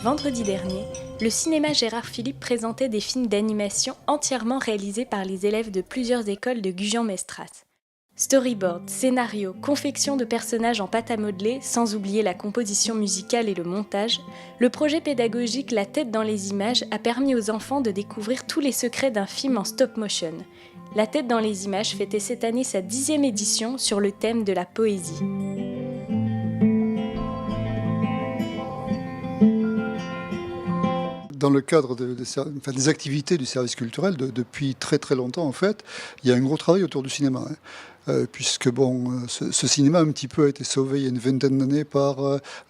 vendredi dernier, le cinéma Gérard Philipe présentait des films d'animation entièrement réalisés par les élèves de plusieurs écoles de Gujan-Mestras. Storyboard, scénario, confection de personnages en pâte à modeler, sans oublier la composition musicale et le montage, le projet pédagogique La tête dans les images a permis aux enfants de découvrir tous les secrets d'un film en stop motion. La tête dans les images fêtait cette année sa 10e édition sur le thème de la poésie. Dans le cadre des activités du service culturel, depuis très très longtemps en fait, il y a un gros travail autour du cinéma. Puisque ce cinéma un petit peu a été sauvé il y a une vingtaine d'années par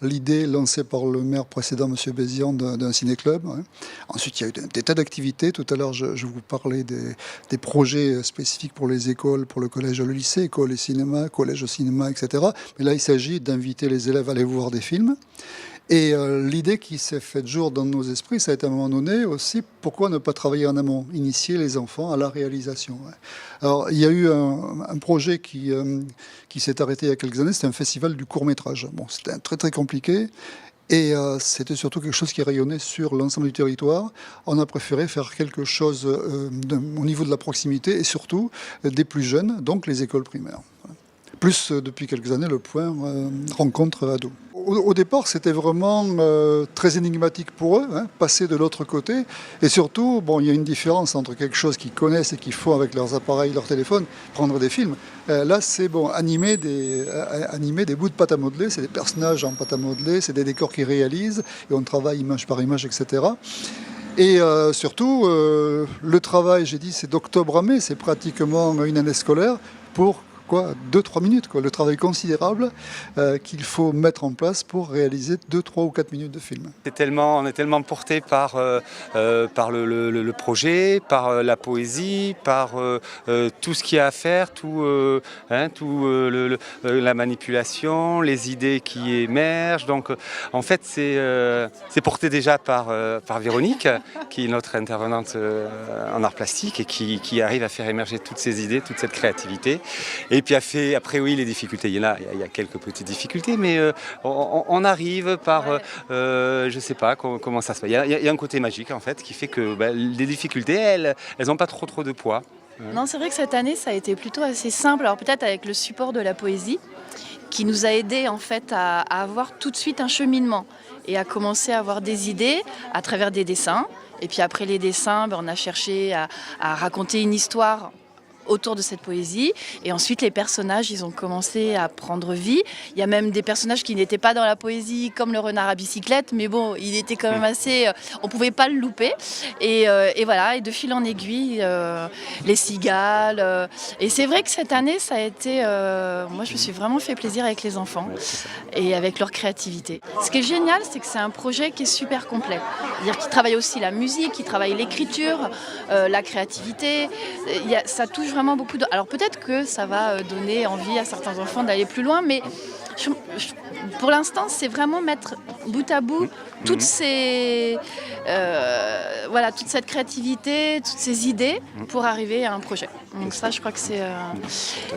l'idée lancée par le maire précédent, M. Bézian, d'un ciné-club. Ensuite, il y a eu des tas d'activités. Tout à l'heure, je vous parlais des projets spécifiques pour les écoles, pour le collège et le lycée, école et cinéma, collège au cinéma, etc. Mais là, il s'agit d'inviter les élèves à aller voir des films. Et l'idée qui s'est faite jour dans nos esprits, ça a été à un moment donné aussi, pourquoi ne pas travailler en amont, initier les enfants à la réalisation. Alors, il y a eu un projet qui s'est arrêté il y a quelques années, c'était un festival du court-métrage. Bon, c'était très très compliqué. Et c'était surtout quelque chose qui rayonnait sur l'ensemble du territoire. On a préféré faire quelque chose au niveau de la proximité et surtout des plus jeunes, donc les écoles primaires. Plus depuis quelques années le point rencontre ado. Au départ, c'était vraiment très énigmatique pour eux, passer de l'autre côté. Et surtout, il y a une différence entre quelque chose qu'ils connaissent et qu'ils font avec leurs appareils, leurs téléphones, prendre des films. Là, c'est animer des bouts de pâte à modeler, c'est des personnages en pâte à modeler, c'est des décors qu'ils réalisent, et on travaille image par image, etc. Et surtout, le travail, j'ai dit, c'est d'octobre à mai, c'est pratiquement une année scolaire pour 2-3 minutes, le travail considérable qu'il faut mettre en place pour réaliser 2, 3 ou 4 minutes de film. On est tellement porté par le projet, par la poésie, par tout ce qu'il y a à faire, la manipulation, les idées qui émergent. Donc en fait c'est porté déjà par Véronique, qui est notre intervenante en arts plastiques et qui arrive à faire émerger toutes ces idées, toute cette créativité. Et puis après oui, les difficultés, il y a quelques petites difficultés, mais on arrive par, je ne sais pas comment ça se fait. Il y a un côté magique en fait qui fait que les difficultés, elles n'ont pas trop de poids. Non, c'est vrai que cette année, ça a été plutôt assez simple. Alors peut-être avec le support de la poésie, qui nous a aidés en fait à avoir tout de suite un cheminement et à commencer à avoir des idées à travers des dessins. Et puis après les dessins, on a cherché à raconter une histoire autour de cette poésie, et ensuite les personnages ils ont commencé à prendre vie. Il y a même des personnages qui n'étaient pas dans la poésie, comme le renard à bicyclette, mais bon, il était quand même assez, on pouvait pas le louper, et voilà, et de fil en aiguille les cigales, et c'est vrai que cette année ça a été, moi je me suis vraiment fait plaisir avec les enfants et avec leur créativité. Ce qui est génial, c'est que c'est un projet qui est super complet, c'est-à-dire qu'ils travaillent aussi la musique, ils travaillent l'écriture, la créativité, ça touche vraiment beaucoup de... Alors peut-être que ça va donner envie à certains enfants d'aller plus loin, mais pour l'instant, c'est vraiment mettre bout à bout toutes ces, toute cette créativité, toutes ces idées pour arriver à un projet. Donc ça, je crois que c'est...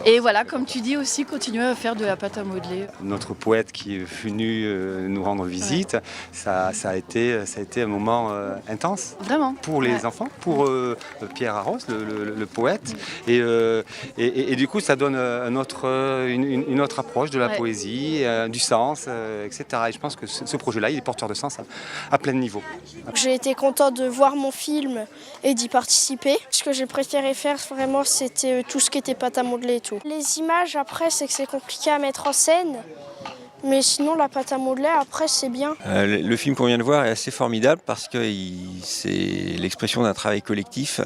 Et voilà, comme tu dis aussi, continuer à faire de la pâte à modeler. Notre poète qui est venu nous rendre visite, ça a été un moment intense. Vraiment. Pour les enfants, pour Pierre Arros, le poète. Et du coup, ça donne une autre approche de la poésie, du sens, etc. Et je pense que ce projet-là, il est porteur de sens à plein niveau. J'ai été contente de voir mon film et d'y participer. Ce que j'ai préféré faire vraiment, c'était tout ce qui était pâte à modeler et tout. Les images, après, c'est que c'est compliqué à mettre en scène. Mais sinon, la pâte à modeler, après, c'est bien. Le film qu'on vient de voir est assez formidable parce que c'est l'expression d'un travail collectif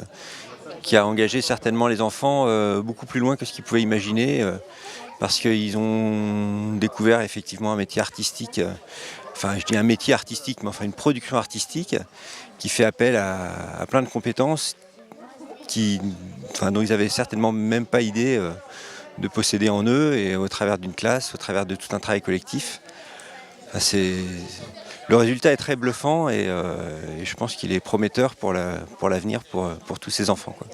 qui a engagé certainement les enfants beaucoup plus loin que ce qu'ils pouvaient imaginer. Parce qu'ils ont découvert effectivement un métier artistique, je dis un métier artistique, mais une production artistique qui fait appel à plein de compétences dont ils n'avaient certainement même pas idée de posséder en eux, et au travers d'une classe, au travers de tout un travail collectif. Le résultat est très bluffant et je pense qu'il est prometteur pour l'avenir pour tous ces enfants, quoi.